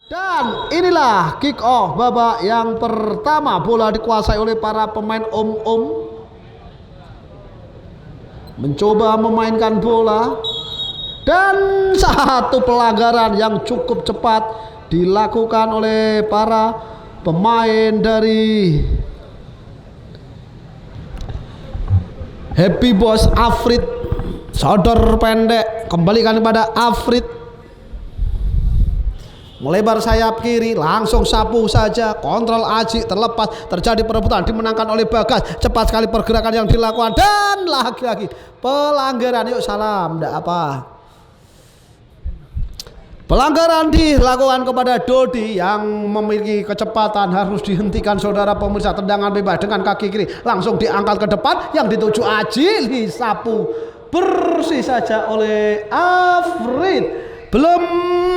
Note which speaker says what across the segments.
Speaker 1: Dan inilah kick off babak yang pertama. Bola dikuasai oleh para pemain Om-Om. Mencoba memainkan bola. Dan satu pelanggaran yang cukup cepat dilakukan oleh para pemain dari Happy Boys. Afrit, sodor pendek, kembalikan kepada Afrit. Melebar sayap kiri, langsung sapu saja, kontrol Aji, terlepas, terjadi perebutan, dimenangkan oleh Bagas. Cepat sekali pergerakan yang dilakukan dan lagi-lagi pelanggaran. Yuk salam, enggak apa. Pelanggaran dilakukan kepada Dodi yang memiliki kecepatan, harus dihentikan saudara pemirsa. Tendangan bebas dengan kaki kiri langsung diangkat ke depan, yang dituju Aji, disapu bersih saja oleh Afrit. Belum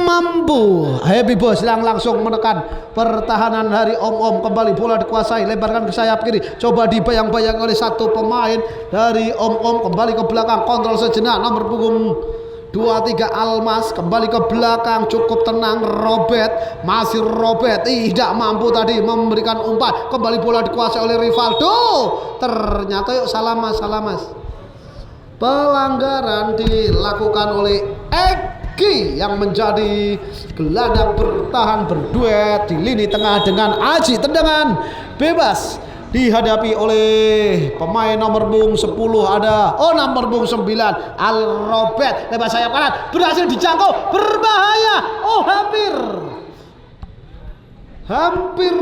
Speaker 1: mampu Happy Boys yang langsung menekan pertahanan dari Om-Om. Kembali bola dikuasai, lebarkan ke sayap kiri, coba dibayang-bayang oleh satu pemain dari Om-Om. Kembali ke belakang, kontrol sejenak, nomor punggung 23 Almas. Kembali ke belakang, cukup tenang Robert, masih Robert, tidak mampu tadi memberikan umpan. Kembali bola dikuasai oleh Rivaldo. Ternyata yuk Salamas. Pelanggaran dilakukan oleh yang menjadi gelandang bertahan berduet di lini tengah dengan Aji. Tendangan bebas dihadapi oleh pemain nomor punggung 10 ada nomor punggung 9 Al Robert. Lebar sayap kanan, berhasil dijangkau, berbahaya. Hampir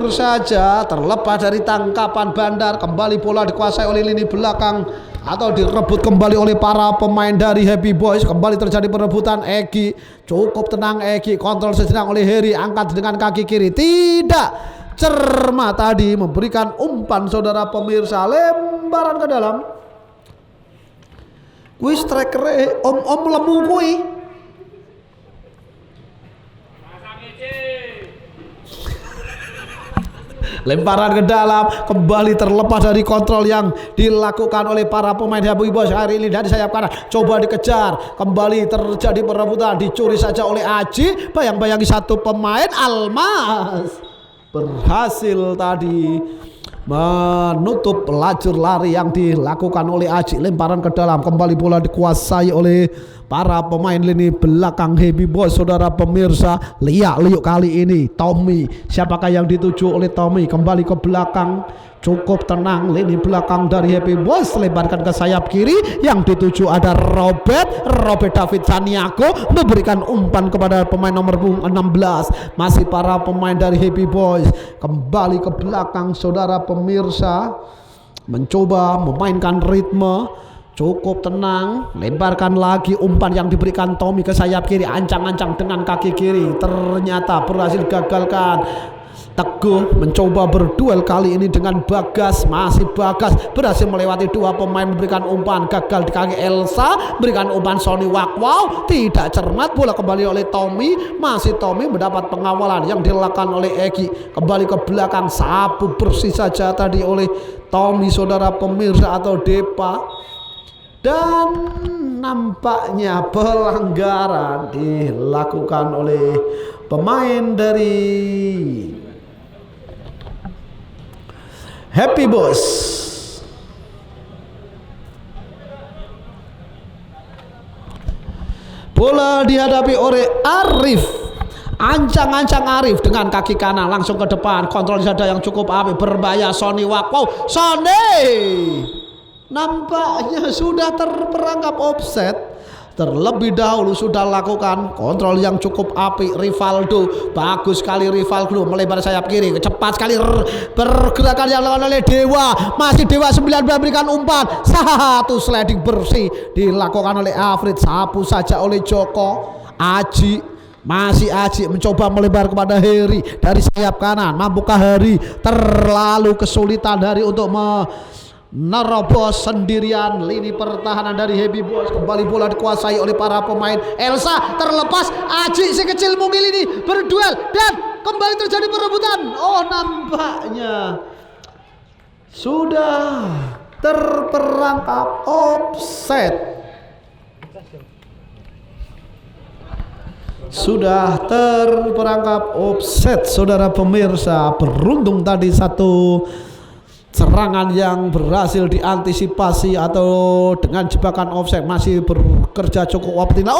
Speaker 1: saja terlepas dari tangkapan Bandar. Kembali bola dikuasai oleh lini belakang atau direbut kembali oleh para pemain dari Happy Boys. Kembali terjadi perebutan. Egi, cukup tenang Egi, kontrol sejenak oleh Heri, angkat dengan kaki kiri, tidak cermat tadi memberikan umpan saudara pemirsa. Lembaran ke dalam. Kuwi striker Om-Om lemu kuwi. Lemparan ke dalam, kembali terlepas dari kontrol yang dilakukan oleh para pemain Happy Boys hari ini dari sayap kanan. Coba dikejar, kembali terjadi perebutan, dicuri saja oleh Aji. Bayang-bayangi satu pemain Almas berhasil tadi menutup lajur lari yang dilakukan oleh Aji. Lemparan ke dalam, kembali bola dikuasai oleh para pemain lini belakang Happy Boys. Saudara pemirsa, liuk kali ini Tommy. Siapakah yang dituju oleh Tommy? Kembali ke belakang, cukup tenang lini belakang dari Happy Boys. Lebarkan ke sayap kiri, yang dituju ada Robert David Saniago, memberikan umpan kepada pemain nomor 16. Masih para pemain dari Happy Boys. Kembali ke belakang saudara pemirsa, mencoba memainkan ritme. Cukup tenang, lebarkan lagi umpan yang diberikan Tommy ke sayap kiri, ancang-ancang dengan kaki kiri, ternyata berhasil gagalkan. Teguh mencoba berduel kali ini dengan Bagas. Masih Bagas berhasil melewati dua pemain, memberikan umpan, gagal di kaki Elsa, berikan umpan Sony Wakwow, tidak cermat, bola kembali oleh Tommy. Masih Tommy mendapat pengawalan yang dilakukan oleh Egi. Kembali ke belakang, sapu bersih saja tadi oleh Tommy saudara pemirsa atau Depa. Dan nampaknya pelanggaran dilakukan oleh pemain dari Happy Boys. Bola dihadapi oleh Arif. Ancang-ancang Arif dengan kaki kanan langsung ke depan, kontrol saja yang cukup apik, berbahaya. Sony Wakwow, nampaknya sudah terperangkap offset. Terlebih dahulu sudah lakukan kontrol yang cukup apik. Rivaldo, bagus sekali Rivaldo, melebar sayap kiri, cepat sekali pergerakan yang dilakukan oleh Dewa. Masih Dewa 19 berikan umpan, satu sliding bersih dilakukan oleh Afrit, sapu saja oleh Joko. Aji, masih Aji mencoba melebar kepada Heri dari sayap kanan. Mampukah Heri? Terlalu kesulitan Heri untuk nerobos sendirian lini pertahanan dari Happy Boys. Kembali bola dikuasai oleh para pemain. Elsa terlepas, Aji si kecil mungil ini berduel dan kembali terjadi perebutan. Nampaknya sudah terperangkap offset. sudah terperangkap offset. Saudara pemirsa, beruntung tadi satu serangan yang berhasil diantisipasi atau dengan jebakan offset masih bekerja cukup optimal.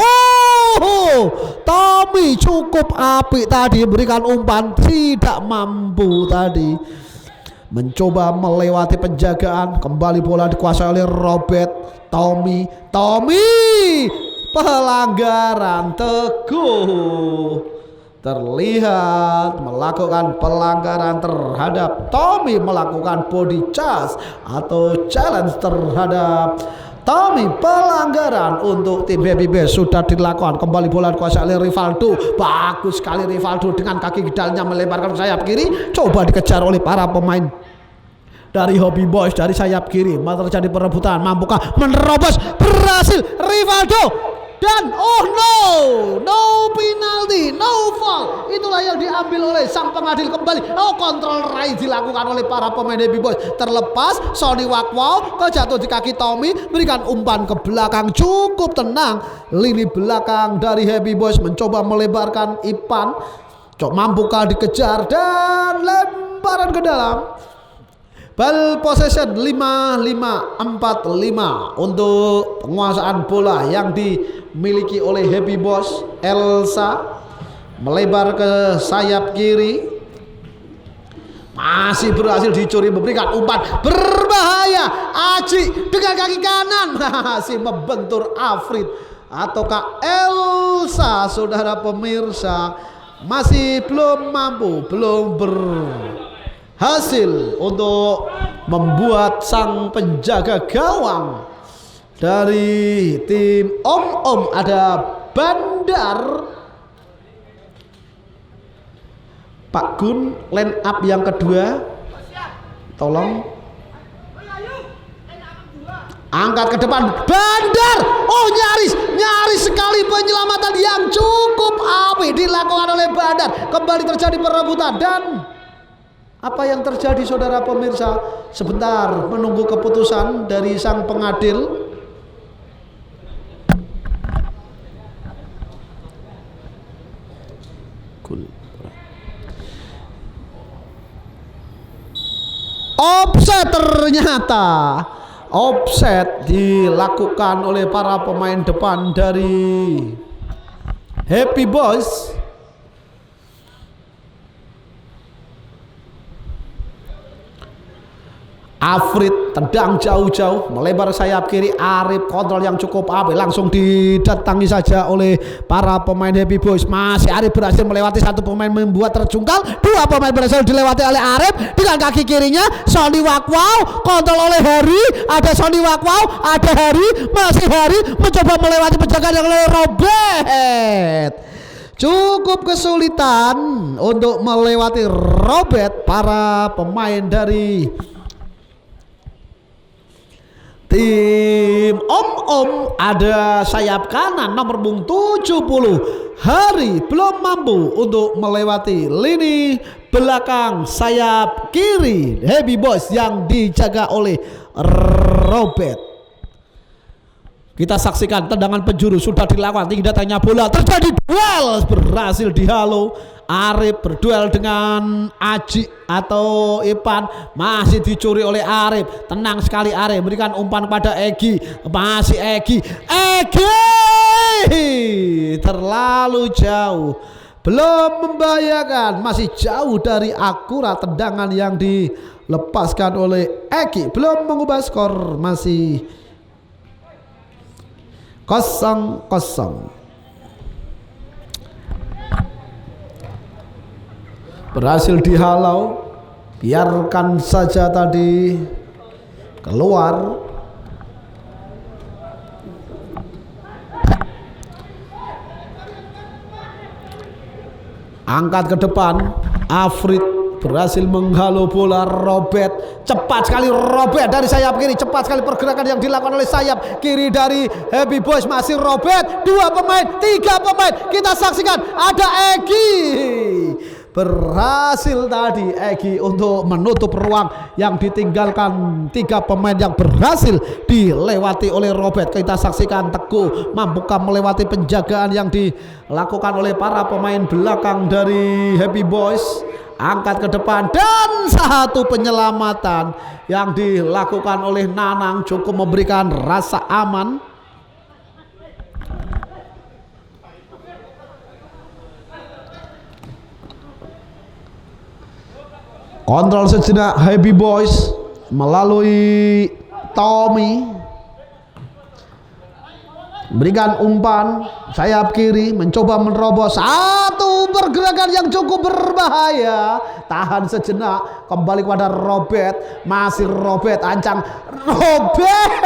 Speaker 1: Tommy cukup apik tadi berikan umpan, tidak mampu tadi mencoba melewati penjagaan. Kembali bola dikuasai oleh Robert. Tommy pelanggaran. Teguh terlihat melakukan pelanggaran terhadap Tommy, melakukan body charge atau challenge terhadap Tommy. Pelanggaran untuk tim Happy Boys sudah dilakukan. Kembali bola dikuasai oleh Rivaldo. Bagus sekali Rivaldo dengan kaki gidalnya melemparkan sayap kiri. Coba dikejar oleh para pemain dari Happy Boys dari sayap kiri. Terjadi perebutan, mampukah menerobos? Berhasil Rivaldo. Dan no penalty, no foul. Itulah yang diambil oleh sang pengadil kembali. Kontrol raih dilakukan oleh para pemain Happy Boys. Terlepas Sony Wakwow kejatuh di kaki Tommy, berikan umpan ke belakang. Cukup tenang lini belakang dari Happy Boys mencoba melebarkan Ipan. Mampukah dikejar dan lemparan ke dalam. Ball possession 5-5-4-5 untuk penguasaan bola yang dimiliki oleh Happy Boys. Elsa melebar ke sayap kiri, masih berhasil dicuri, memberikan umpan berbahaya. Aji dengan kaki kanan masih membentur Afrid ataukah Elsa. Saudara pemirsa, masih belum mampu, belum berhasil untuk membuat sang penjaga gawang dari tim Om ada Bandar. Pak Gun, line up yang kedua, tolong angkat ke depan. Bandar, nyaris sekali penyelamatan yang cukup apik dilakukan oleh Bandar. Kembali terjadi perebutan dan apa yang terjadi saudara pemirsa? Sebentar menunggu keputusan dari sang pengadil. Offset, ternyata offset dilakukan oleh para pemain depan dari Happy Boys. Afrid tendang jauh-jauh, melebar sayap kiri. Arif kontrol yang cukup apik, langsung didatangi saja oleh para pemain Happy Boys. Masih Arif berhasil melewati satu pemain, membuat terjungkal. Dua pemain berhasil dilewati oleh Arif dengan kaki kirinya. Sony Wakwow kontrol oleh Harry. Ada Sony Wakwow, ada Harry, masih Harry mencoba melewati penjagaan yang oleh Robert. Cukup kesulitan untuk melewati Robert para pemain dari tim Om ada sayap kanan nomor punggung 70. Hari belum mampu untuk melewati lini belakang sayap kiri Happy Boys yang dijaga oleh Robert. Kita saksikan tendangan penjuru sudah dilakukan, tinggi datangnya bola, terjadi duel, berhasil dihalau. Arif berduel dengan Aji atau Ipan, masih dicuri oleh Arif. Tenang sekali Arif, berikan umpan pada Egi, masih Egi terlalu jauh, belum membahayakan, masih jauh dari akurat tendangan yang dilepaskan oleh Egi. Belum mengubah skor, masih 0-0. Berhasil dihalau, biarkan saja tadi keluar. Angkat ke depan, Afrid berhasil menghalau bola. Robert, cepat sekali Robert dari sayap kiri, cepat sekali pergerakan yang dilakukan oleh sayap kiri dari Happy Boys. Masih Robert, dua pemain, tiga pemain, kita saksikan ada Egi Berhasil tadi Egy untuk menutup ruang yang ditinggalkan 3 pemain yang berhasil dilewati oleh Robert. Kita saksikan Teguh mampukah melewati penjagaan yang dilakukan oleh para pemain belakang dari Happy Boys. Angkat ke depan dan satu penyelamatan yang dilakukan oleh Nanang cukup memberikan rasa aman. Kontrol sejenak Happy Boys melalui Tommy, berikan umpan sayap kiri, mencoba menerobos, satu pergerakan yang cukup berbahaya. Tahan sejenak, kembali kepada Robert, masih Robert, ancang Robert.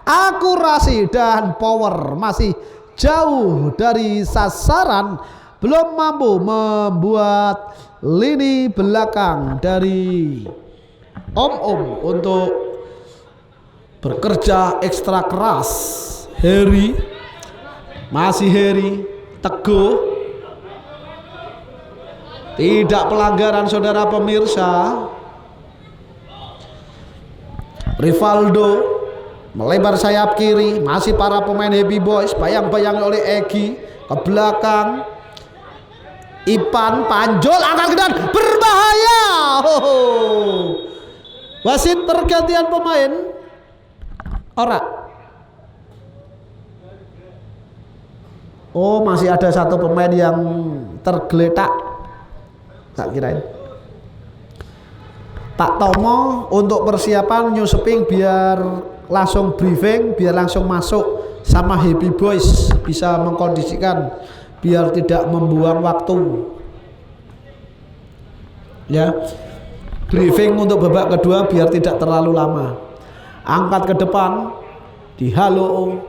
Speaker 1: Akurasi dan power masih jauh dari sasaran, belum mampu membuat lini belakang dari Om untuk bekerja ekstra keras. Heri, masih Heri, Teguh, tidak pelanggaran saudara pemirsa. Rivaldo melebar sayap kiri, masih para pemain Happy Boys, bayang-bayang oleh Egy ke belakang. Ipan panjol, angkat ke dan berbahaya. Wasit pergantian pemain. Ora. Oh, masih ada satu pemain yang tergeletak. Tak kirain. Pak Tomo untuk persiapan nyusuping biar langsung briefing, biar langsung masuk sama Happy Boys, bisa mengkondisikan biar tidak membuang waktu. Ya. Briefing untuk babak kedua biar tidak terlalu lama. Angkat ke depan, dihalo,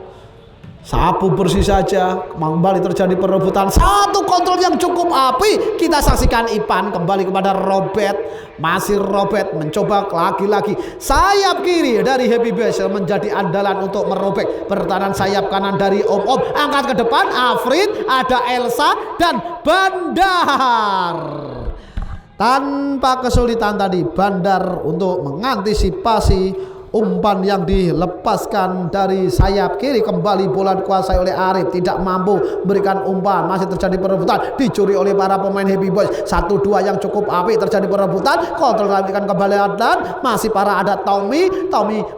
Speaker 1: sapu bersih saja. Kembali terjadi perebutan, satu kontrol yang cukup api. Kita saksikan Ipan kembali kepada Robert, masih Robert mencoba lagi-lagi sayap kiri dari Happy Boys menjadi andalan untuk merobek pertahanan sayap kanan dari Om. Angkat ke depan, Afrid, ada Elsa dan Bandar. Tanpa kesulitan tadi Bandar untuk mengantisipasi umpan yang dilepaskan dari sayap kiri. Kembali bola dikuasai oleh Arif, tidak mampu berikan umpan, masih terjadi perebutan, dicuri oleh para pemain Happy Boys. 1-2 yang cukup api, terjadi perebutan, kontrol lanjutkan kembali dan masih para ada Tommy,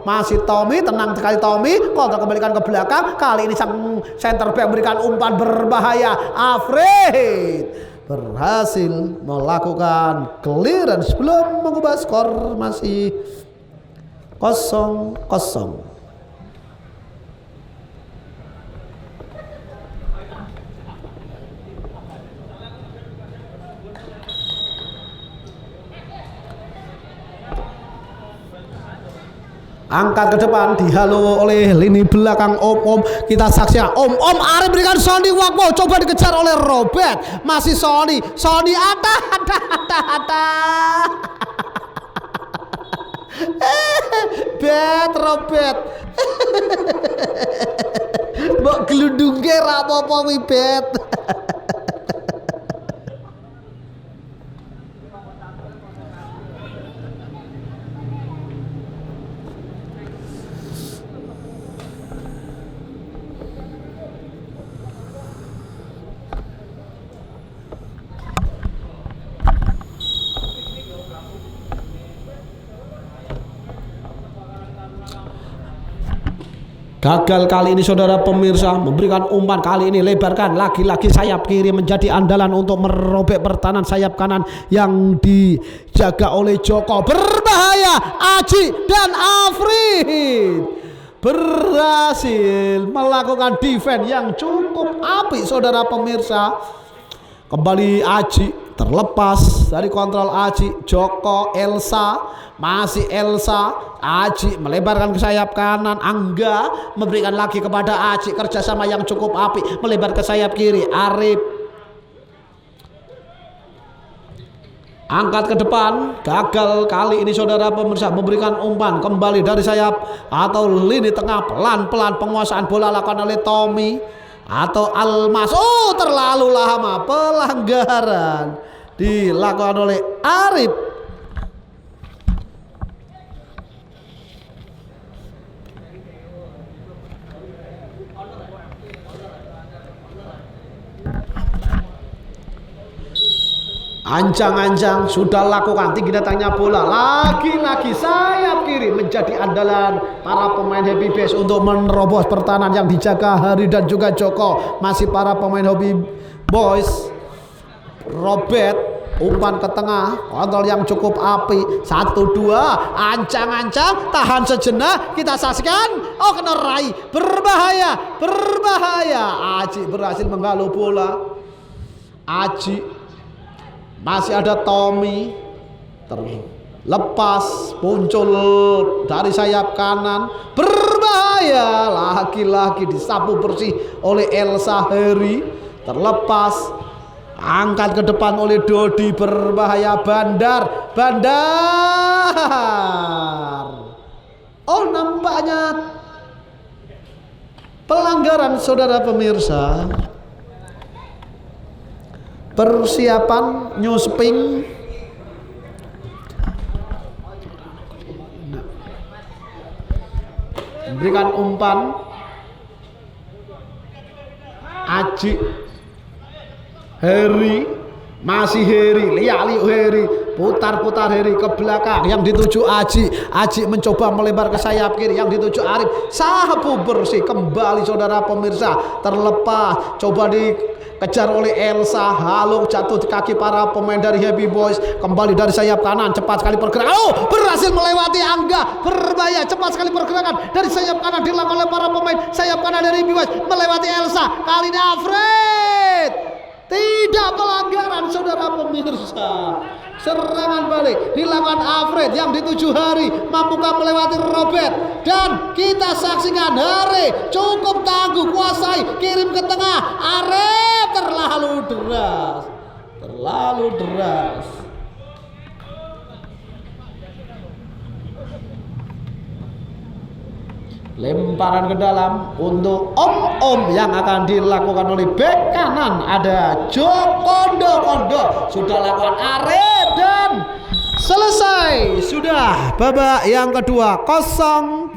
Speaker 1: masih Tommy, tenang sekali Tommy, kontrol kembalikan ke belakang. Kali ini sang center back memberikan umpan berbahaya. Afrid berhasil melakukan clearance, belum mengubah skor, masih 0-0. Angkat ke depan, dihalo oleh lini belakang Om. Kita saksikan Om Arif berikan Sony Wakbo, coba dikejar oleh Robert, masih Sony ada. Robert mbok glundungke ra apa-apa kuwi Bet. Gagal kali ini saudara pemirsa, memberikan umpan kali ini lebarkan lagi-lagi sayap kiri menjadi andalan untuk merobek pertahanan sayap kanan yang dijaga oleh Joko. Berbahaya, Aji dan Afrid berhasil melakukan defense yang cukup apik saudara pemirsa. Kembali Aji, terlepas dari kontrol Aji, Joko, Elsa, masih Elsa, Aji melebarkan ke sayap kanan, Angga memberikan lagi kepada Aji, kerjasama yang cukup apik, melebar ke sayap kiri, Arif angkat ke depan, gagal kali ini saudara pemirsa, memberikan umpan kembali dari sayap atau lini tengah, pelan-pelan penguasaan bola lakukan oleh Tommy. atau Almas. Oh, terlalu lama, pelanggaran dilakukan oleh Arif. Ancang-ancang sudah lakukan, tinggi datangnya bola, lagi-lagi sayap kiri menjadi andalan para pemain Happy Base untuk menerobos pertahanan yang dijaga Hari dan juga Joko. Masih para pemain Happy Boys. Robert umpan ke tengah, kontrol yang cukup api. 1-2, ancang-ancang, tahan sejenak, kita saksikan. Oh, kena raih, berbahaya, berbahaya. Aji berhasil menggalau bola. Aji, masih ada Tommy, terlepas, muncul dari sayap kanan, berbahaya, laki-laki disapu bersih oleh Elsa Heri, terlepas, angkat ke depan oleh Dodi, berbahaya. Bandar, Bandar. Oh, nampaknya pelanggaran, saudara pemirsa. Persiapan nyusping berikan umpan. Aji, Heri, masih Heri, lihat Heri, putar-putar Heri ke belakang yang dituju Aji. Aji mencoba melebar ke sayap kiri yang dituju Arif, sapu bersih kembali, saudara pemirsa. Terlepas, coba dikejar oleh Elsa, halo, jatuh di kaki para pemain dari Happy Boys. Kembali dari sayap kanan, cepat sekali pergerakan. Oh, berhasil melewati Angga, berbahaya, cepat sekali pergerakan dari sayap kanan dilakukan oleh para pemain sayap kanan dari Happy Boys, melewati Elsa. Kali ini Alfred, tidak pelanggaran, saudara pemirsa. Serangan balik dilakukan Alfred yang dituju Hari, mampukah melewati Robert, dan kita saksikan Hari cukup tangguh, kuasai, kirim ke tengah. Arif terlalu deras, terlalu deras. Lemparan ke dalam untuk Om yang akan dilakukan oleh bek kanan. Ada Jokondo, sudah lakukan Arif dan selesai. Sudah babak yang kedua, 0-0.